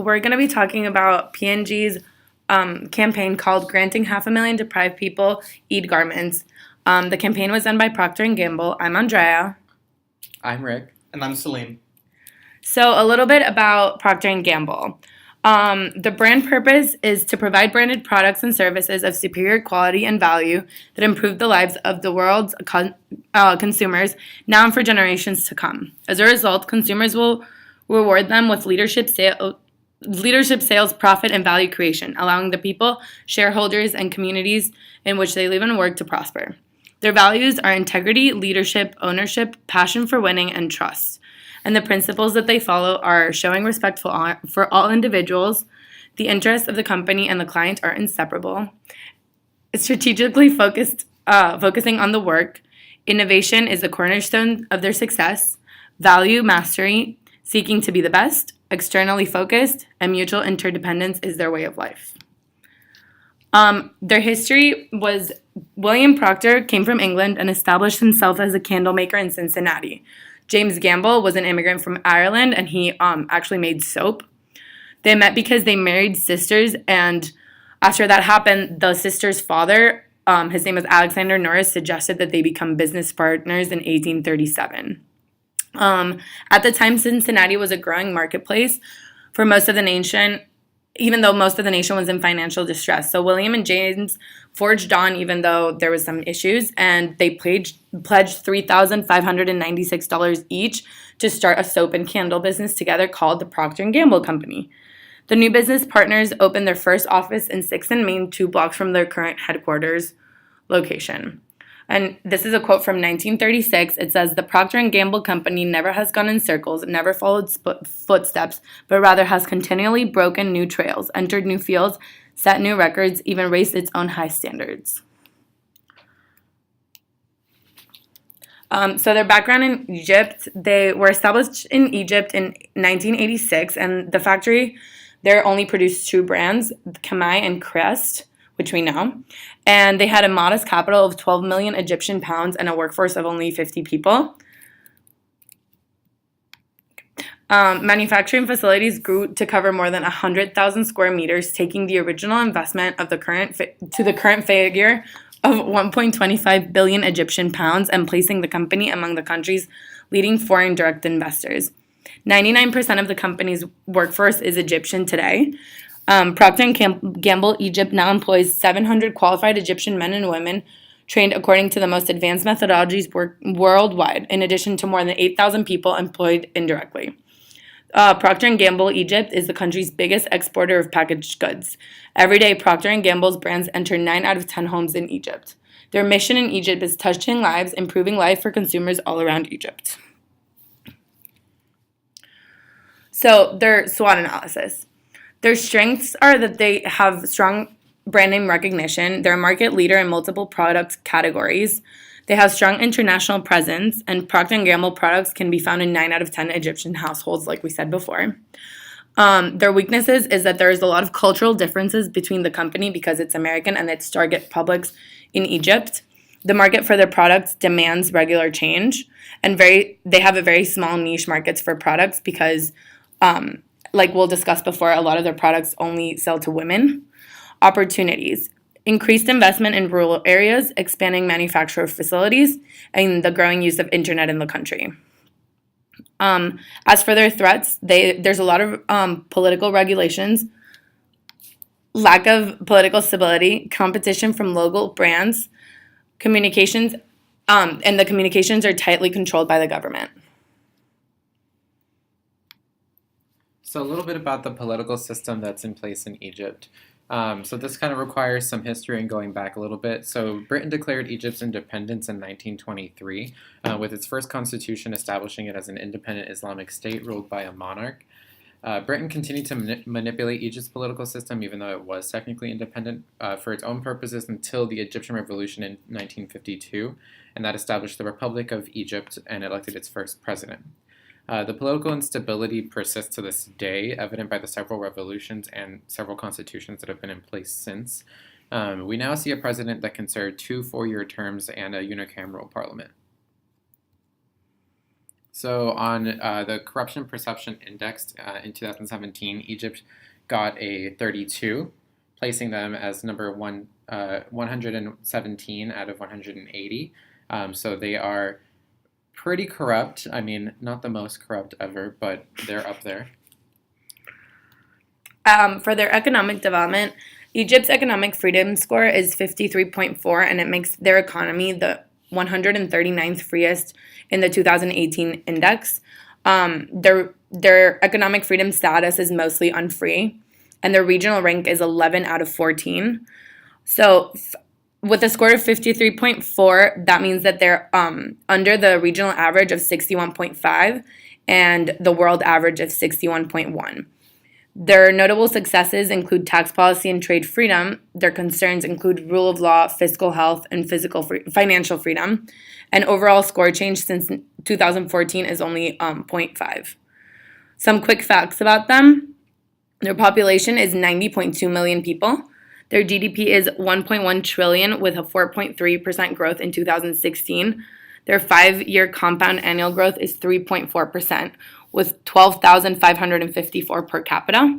we're going to be talking about P&G's campaign called Granting 500,000 Deprived People Eat Garments. The campaign was done by Procter & Gamble. I'm Andrea. I'm Rick. And I'm Salim. So a little bit about Procter & Gamble. The brand purpose is to provide branded products and services of superior quality and value that improve the lives of the world's consumers now and for generations to come. As a result, consumers will reward them with leadership sales, profit, and value creation, allowing the people, shareholders, and communities in which they live and work to prosper. Their values are integrity, leadership, ownership, passion for winning, and trust. And the principles that they follow are showing respect for all individuals, the interests of the company and the client are inseparable, strategically focusing on the work, innovation is the cornerstone of their success, value, mastery, seeking to be the best, externally focused, and mutual interdependence is their way of life. Their history was William Procter came from England and established himself as a candle maker in Cincinnati. James Gamble was an immigrant from Ireland, and he actually made soap. They met because they married sisters, and after that happened, the sisters' father, his name was Alexander Norris, suggested that they become business partners in 1837. At the time, Cincinnati was a growing marketplace for most of the nation, even though most of the nation was in financial distress. So William and James forged on even though there was some issues, and they pledged $3,596 each to start a soap and candle business together called the Procter & Gamble Company. The new business partners opened their first office in 6th and Main, 2 blocks from their current headquarters location. And this is a quote from 1936. It says, "The Procter & Gamble Company never has gone in circles, never followed footsteps, but rather has continually broken new trails, entered new fields, set new records, even raised its own high standards." So their background in Egypt, they were established in Egypt in 1986, and the factory there only produced 2 brands, Kamai and Crest, which we know, and they had a modest capital of 12 million Egyptian pounds and a workforce of only 50 people. Manufacturing facilities grew to cover more than 100,000 square meters, taking the original investment of the current figure of 1.25 billion Egyptian pounds and placing the company among the country's leading foreign direct investors. 99% of the company's workforce is Egyptian today. Procter & Gamble Egypt now employs 700 qualified Egyptian men and women trained according to the most advanced methodologies worldwide, in addition to more than 8,000 people employed indirectly. Procter & Gamble Egypt is the country's biggest exporter of packaged goods. Every day, Procter & Gamble's brands enter 9 out of 10 homes in Egypt. Their mission in Egypt is touching lives, improving life for consumers all around Egypt. So, their SWOT analysis. Their strengths are that they have strong brand name recognition. They're a market leader in multiple product categories. They have strong international presence, and Procter & Gamble products can be found in 9 out of 10 Egyptian households, like we said before. Their weaknesses is that there is a lot of cultural differences between the company because it's American and its target publics in Egypt. The market for their products demands regular change, and they have a very small niche markets for products because like we'll discuss before, a lot of their products only sell to women. Opportunities. Increased investment in rural areas, expanding manufacturer facilities, and the growing use of internet in the country. As for their threats, there's a lot of political regulations, lack of political stability, competition from local brands, communications, and the communications are tightly controlled by the government. So a little bit about the political system that's in place in Egypt. So this kind of requires some history and going back a little bit. So Britain declared Egypt's independence in 1923 with its first constitution establishing it as an independent Islamic state ruled by a monarch. Britain continued to manipulate Egypt's political system even though it was technically independent for its own purposes until the Egyptian Revolution in 1952, and that established the Republic of Egypt and elected its first president. The political instability persists to this day, evident by the several revolutions and several constitutions that have been in place since. We now see a president that can serve 2 4-year terms and a unicameral parliament. So on the Corruption Perception Index in 2017, Egypt got a 32, placing them as number 117 out of 180. So they are pretty corrupt. I mean, not the most corrupt ever, but they're up there. For their economic development, Egypt's economic freedom score is 53.4, and it makes their economy the 139th freest in the 2018 index. Their economic freedom status is mostly unfree, and their regional rank is 11 out of 14. So, with a score of 53.4, that means that they're under the regional average of 61.5 and the world average of 61.1. Their notable successes include tax policy and trade freedom. Their concerns include rule of law, fiscal health, and financial freedom. And overall score change since 2014 is only 0.5. Some quick facts about them. Their population is 90.2 million people. Their GDP is 1.1 trillion with a 4.3% growth in 2016. Their 5-year compound annual growth is 3.4%, with 12,554 per capita.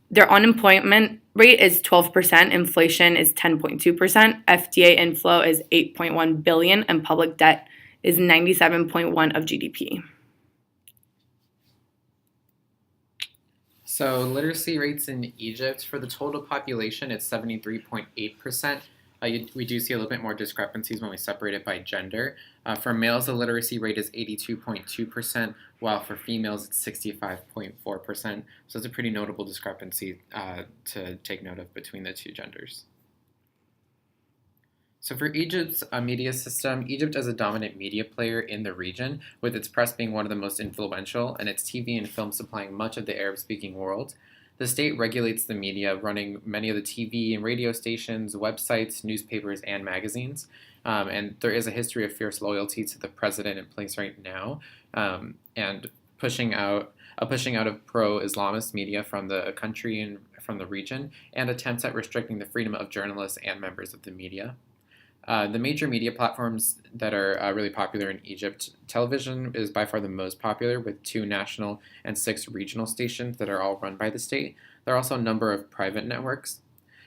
Their unemployment rate is 12%, inflation is 10.2%, FTA inflow is 8.1 billion, and public debt is 97.1 of GDP. So literacy rates in Egypt, for the total population, it's 73.8%. We do see a little bit more discrepancies when we separate it by gender. For males, the literacy rate is 82.2%, while for females, it's 65.4%. So it's a pretty notable discrepancy to take note of between the two genders. So for Egypt's media system, Egypt is a dominant media player in the region, with its press being one of the most influential and its TV and film supplying much of the Arab-speaking world. The state regulates the media, running many of the TV and radio stations, websites, newspapers, and magazines. And there is a history of fierce loyalty to the president in place right now, and pushing out of pro-Islamist media from the country and from the region, and attempts at restricting the freedom of journalists and members of the media. The major media platforms that are really popular in Egypt, television is by far the most popular, with 2 national and 6 regional stations that are all run by the state. There are also a number of private networks.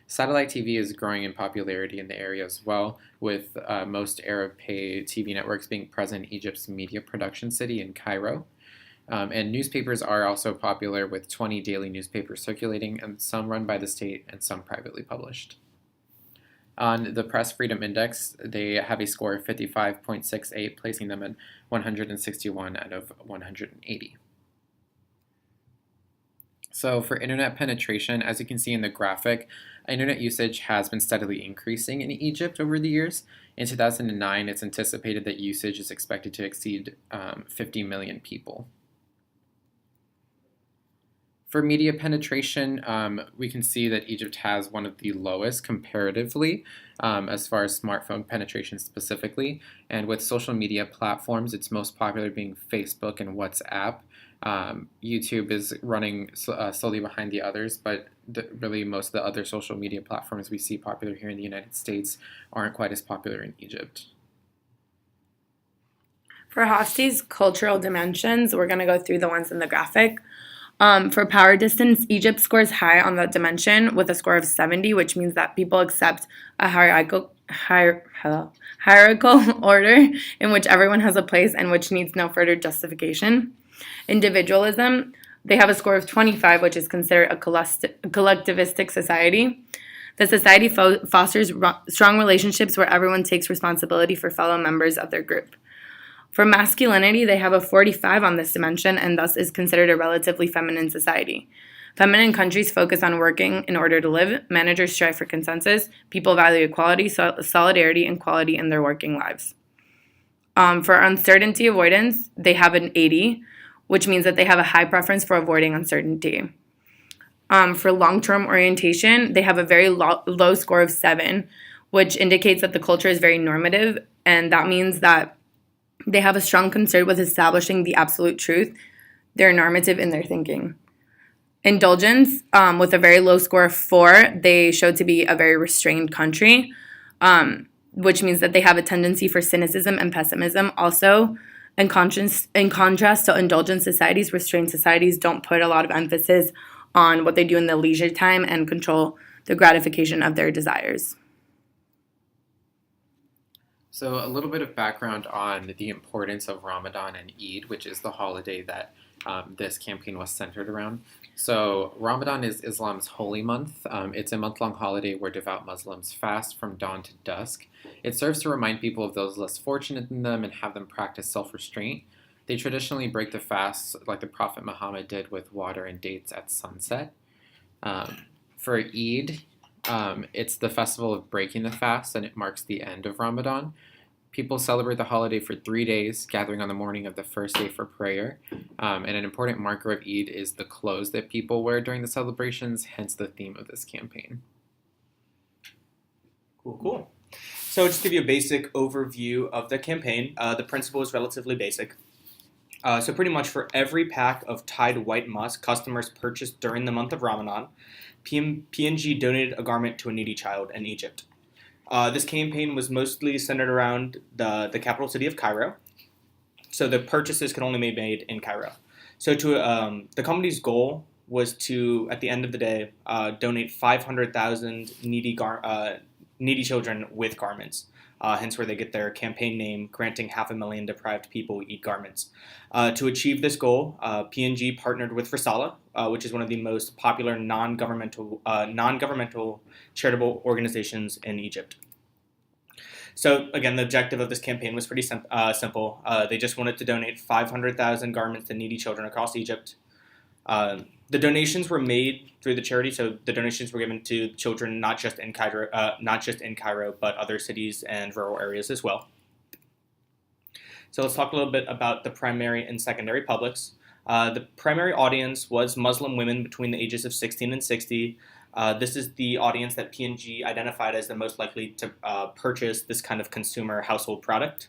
Satellite TV is growing in popularity in the area as well, with most Arab pay TV networks being present in Egypt's media production city in Cairo. And newspapers are also popular, with 20 daily newspapers circulating, and some run by the state and some privately published. On the Press Freedom Index, they have a score of 55.68, placing them at 161 out of 180. So for internet penetration, as you can see in the graphic, internet usage has been steadily increasing in Egypt over the years. In 2009, it's anticipated that usage is expected to exceed 50 million people. For media penetration, we can see that Egypt has one of the lowest comparatively as far as smartphone penetration specifically. And with social media platforms, it's most popular being Facebook and WhatsApp. YouTube is running slowly behind the others, but really most of the other social media platforms we see popular here in the United States aren't quite as popular in Egypt. For Hofstede's cultural dimensions, we're going to go through the ones in the graphic. For power distance, Egypt scores high on the dimension with a score of 70, which means that people accept a hierarchical order in which everyone has a place and which needs no further justification. Individualism, they have a score of 25, which is considered a collectivistic society. The society fosters strong relationships where everyone takes responsibility for fellow members of their group. For masculinity, they have a 45 on this dimension and thus is considered a relatively feminine society. Feminine countries focus on working in order to live, managers strive for consensus, people value equality, solidarity, and quality in their working lives. For uncertainty avoidance, they have an 80, which means that they have a high preference for avoiding uncertainty. For long-term orientation, they have a very low score of 7, which indicates that the culture is very normative, and that means that they have a strong concern with establishing the absolute truth. They're normative in their thinking. Indulgence, with a very low score of 4, they show to be a very restrained country, which means that they have a tendency for cynicism and pessimism. Also, In contrast to indulgent societies, restrained societies don't put a lot of emphasis on what they do in the leisure time and control the gratification of their desires. So, a little bit of background on the importance of Ramadan and Eid, which is the holiday that this campaign was centered around. So, Ramadan is Islam's holy month. It's a month long holiday where devout Muslims fast from dawn to dusk. It serves to remind people of those less fortunate than them and have them practice self restraint. They traditionally break the fast like the Prophet Muhammad did with water and dates at sunset. For Eid, it's the festival of breaking the fast, and it marks the end of Ramadan. People celebrate the holiday for 3 days, gathering on the morning of the first day for prayer. And an important marker of Eid is the clothes that people wear during the celebrations, hence the theme of this campaign. Cool. So just to give you a basic overview of the campaign. The principle is relatively basic. So pretty much for every pack of Tide White Musk customers purchased during the month of Ramadan, P&G donated a garment to a needy child in Egypt. This campaign was mostly centered around the capital city of Cairo, so the purchases could only be made in Cairo. So the company's goal was to, at the end of the day, donate 500,000 needy children with garments, hence where they get their campaign name, granting 500,000 deprived people eat garments. To achieve this goal, P&G partnered with Risala, which is one of the most popular non-governmental charitable organizations in Egypt. So again, the objective of this campaign was pretty simple. They just wanted to donate 500,000 garments to needy children across Egypt. The donations were made through the charity, so the donations were given to children not just in Cairo, but other cities and rural areas as well. So let's talk a little bit about the primary and secondary publics. The primary audience was Muslim women between the ages of 16 and 60. This is the audience that P&G identified as the most likely to purchase this kind of consumer household product.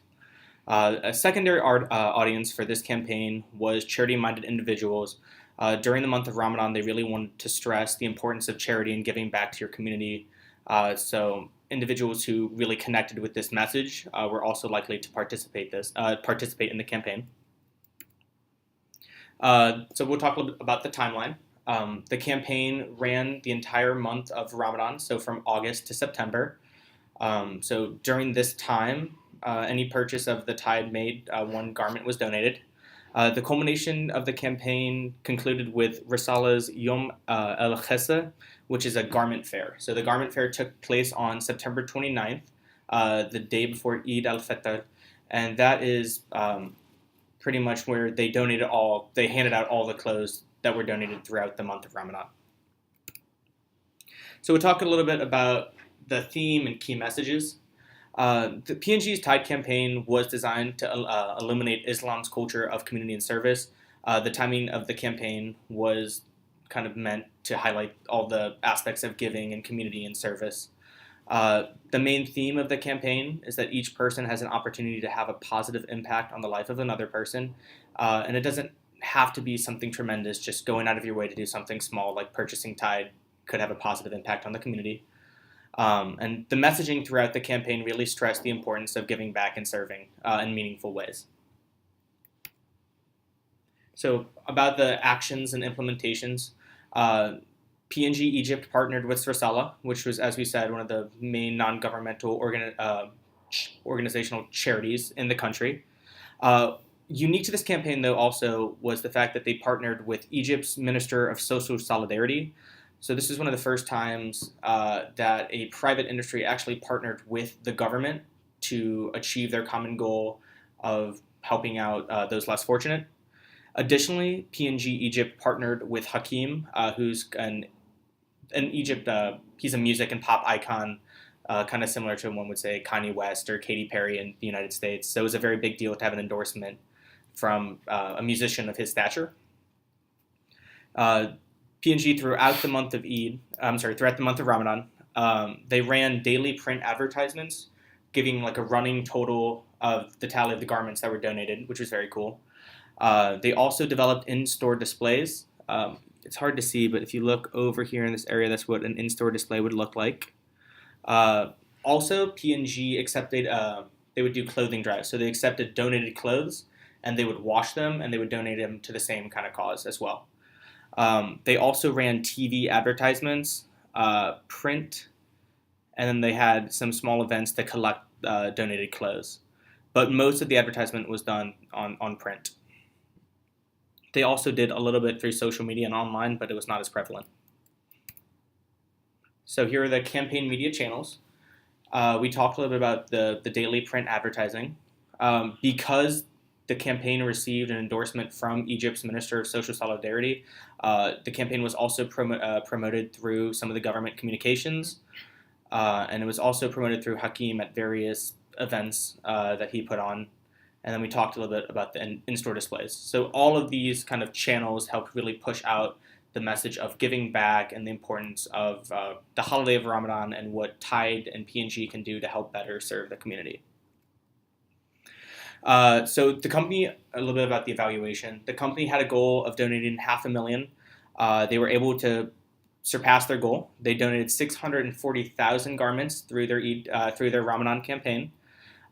A secondary audience for this campaign was charity-minded individuals. During the month of Ramadan, they really wanted to stress the importance of charity and giving back to your community. So individuals who really connected with this message were also likely to participate in the campaign. So we'll talk a little bit about the timeline. The campaign ran the entire month of Ramadan, so from August to September. So during this time, any purchase of the Tide made, one garment was donated. The culmination of the campaign concluded with Risala's Yom el-Khessa, which is a garment fair. So the garment fair took place on September 29th, the day before Eid al-Fitr, and that is pretty much where they handed out all the clothes that were donated throughout the month of Ramadan. So we'll talk a little bit about the theme and key messages. The P&G's Tide campaign was designed to illuminate Islam's culture of community and service. The timing of the campaign was kind of meant to highlight all the aspects of giving and community and service. The main theme of the campaign is that each person has an opportunity to have a positive impact on the life of another person, and it doesn't have to be something tremendous. Just going out of your way to do something small like purchasing Tide could have a positive impact on the community. And the messaging throughout the campaign really stressed the importance of giving back and serving in meaningful ways. So about the actions and implementations, P&G Egypt partnered with Risala, which was, as we said, one of the main non-governmental organizational charities in the country. Unique to this campaign, though, also was the fact that they partnered with Egypt's Minister of Social Solidarity. So this is one of the first times that a private industry actually partnered with the government to achieve their common goal of helping out those less fortunate. Additionally, P&G Egypt partnered with Hakim, who's in Egypt, he's a music and pop icon, kind of similar to one would say Kanye West or Katy Perry in the United States. So it was a very big deal to have an endorsement from a musician of his stature. P&G throughout the month of Ramadan, they ran daily print advertisements, giving like a running total of the tally of the garments that were donated, which was very cool. They also developed in-store displays. It's hard to see, but if you look over here in this area, that's what an in-store display would look like. Also, P&G accepted, they would do clothing drives. So they accepted donated clothes and they would wash them and they would donate them to the same kind of cause as well. They also ran TV advertisements, print, and then they had some small events to collect donated clothes. But most of the advertisement was done on print. They also did a little bit through social media and online, but it was not as prevalent. So here are the campaign media channels. We talked a little bit about the daily print advertising. Because the campaign received an endorsement from Egypt's Minister of Social Solidarity, the campaign was also promoted through some of the government communications, and it was also promoted through Hakim at various events that he put on. And then we talked a little bit about the in-store displays. So all of these kind of channels helped really push out the message of giving back and the importance of the holiday of Ramadan and what Tide and P&G can do to help better serve the community. So the company, a little bit about the evaluation. The company had a goal of donating $500,000. They were able to surpass their goal. They donated 640,000 garments through their Ramadan campaign.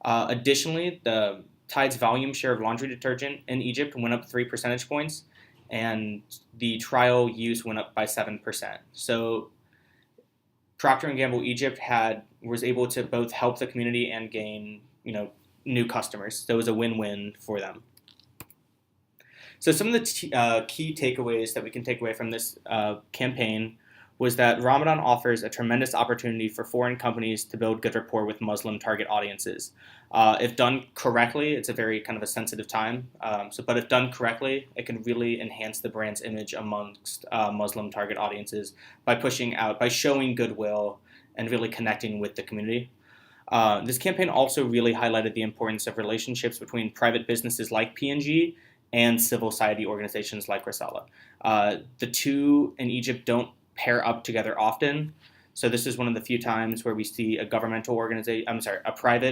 Additionally, the Tide's volume share of laundry detergent in Egypt went up 3 percentage points, and the trial use went up by 7%. So Procter & Gamble Egypt was able to both help the community and gain, new customers. So it was a win-win for them. So some of the key takeaways that we can take away from this campaign was that Ramadan offers a tremendous opportunity for foreign companies to build good rapport with Muslim target audiences. If done correctly, it's a very kind of a sensitive time. But if done correctly, it can really enhance the brand's image amongst Muslim target audiences by showing goodwill and really connecting with the community. This campaign also really highlighted the importance of relationships between private businesses like P&G and civil society organizations like Risala. The two in Egypt don't pair up together often, so this is one of the few times where we see a private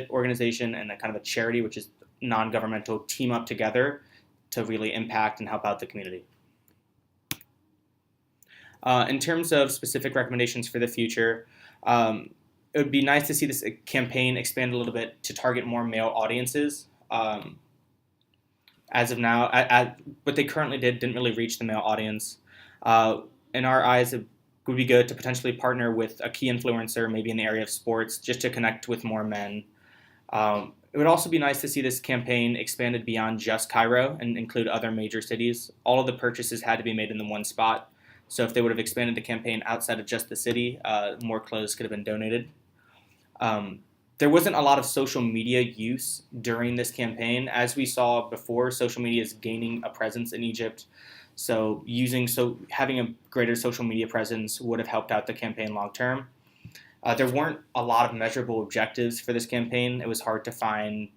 organization and a kind of a charity, which is non-governmental, team up together to really impact and help out the community. In terms of specific recommendations for the future, it would be nice to see this campaign expand a little bit to target more male audiences. As of now, what they currently didn't really reach the male audience. In our eyes, it would be good to potentially partner with a key influencer, maybe in the area of sports, just to connect with more men. It would also be nice to see this campaign expanded beyond just Cairo and include other major cities. All of the purchases had to be made in the one spot. So if they would have expanded the campaign outside of just the city, more clothes could have been donated. There wasn't a lot of social media use during this campaign. As we saw before, social media is gaining a presence in Egypt. So having a greater social media presence would have helped out the campaign long term. There weren't a lot of measurable objectives for this campaign. It was hard to find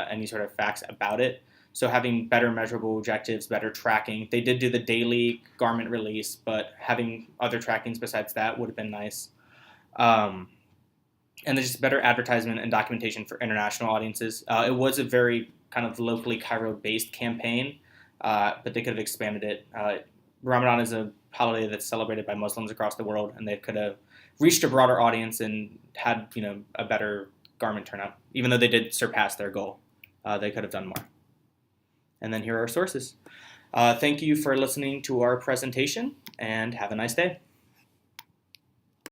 any sort of facts about it. So having better measurable objectives, better tracking. They did do the daily garment release, but having other trackings besides that would have been nice. And there's just better advertisement and documentation for international audiences. It was a very kind of locally Cairo-based campaign, but they could have expanded it. Ramadan is a holiday that's celebrated by Muslims across the world, and they could have reached a broader audience and had a better garment turnout. Even though they did surpass their goal, they could have done more. And then here are our sources. Thank you for listening to our presentation, and have a nice day.